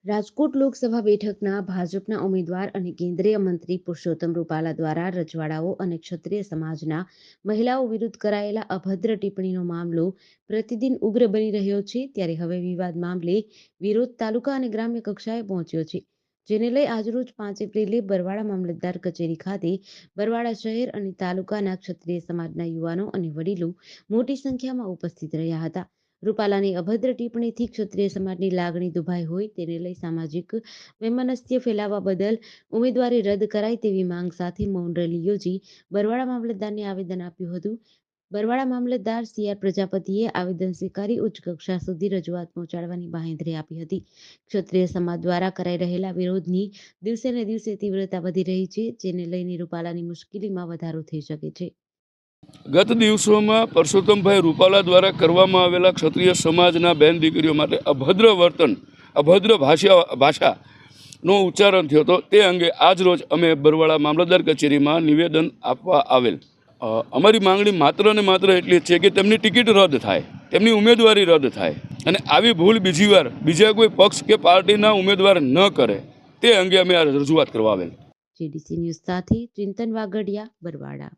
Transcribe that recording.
રાજકોટ લોકસભા બેઠકના ભાજપના ઉમેદવાર અને કેન્દ્રીય મંત્રી પુરુષોત્તમ રૂપાલા દ્વારા રજવાડાઓ અને ક્ષત્રિય સમાજના મહિલાઓ વિરુદ્ધ કરાયેલા અભદ્ર ટિપ્પણીનો મામલો પ્રતિદિન ઉગ્ર બની રહ્યો છે. ત્યારે હવે વિવાદ મામલે વિરોધ તાલુકા અને ગ્રામ્ય કક્ષાએ પહોંચ્યો છે, જેને લઈ આજરોજ 5 એપ્રિલે બરવાડા મામલતદાર કચેરી ખાતે બરવાડા શહેર અને તાલુકાના ક્ષત્રિય સમાજના યુવાનો અને વડીલો મોટી સંખ્યામાં ઉપસ્થિત રહ્યા હતા. રૂપાલાની અભદ્ર ટિપ્પણીથી ક્ષત્રિય સમાજની લાગણી દુભાઈ હોય તેને લઈ સામાજિક વૈમનસ્ય ફેલાવવા બદલ ઉમેદવારી રદ કરાય તેવી માંગ સાથે મૌન રેલી યોજી બરવાડા મામલતદારને આવેદન આપ્યું હતું. બરવાડા મામલતદાર CR પ્રજાપતિએ આવેદન સ્વીકારી ઉચ્ચ કક્ષા સુધી રજૂઆત પહોંચાડવાની બાંહેધરી આપી હતી. ક્ષત્રિય સમાજ દ્વારા કરાઈ રહેલા વિરોધની દિવસે ને દિવસે તીવ્રતા વધી રહી છે, જેને લઈને રૂપાલાની મુશ્કેલીમાં વધારો થઈ શકે છે. ગત દિવસોમાં પરસોત્તમભાઈ રૂપાલા દ્વારા કરવામાં આવેલા ક્ષત્રિય સમાજના બેન દીકરીઓ માટે અભદ્ર વર્તન, અભદ્ર ભાષાનો ઉચ્ચારણ થયો હતો. તે અંગે આજરોજ અમે બરવાડા મામલતદાર કચેરીમાં નિવેદન આપવા આવેલ. અમારી માંગણી માત્ર ને માત્ર એટલી જ છે કે તેમની ટિકિટ રદ થાય, તેમની ઉમેદવારી રદ થાય અને આવી ભૂલ બીજી વાર બીજા કોઈ પક્ષ કે પાર્ટીના ઉમેદવાર ન કરે તે અંગે અમે આ રજૂઆત કરવા આવેલ. JDC ન્યૂઝ સાથે ચિંતન વાગડિયા, બરવાડા.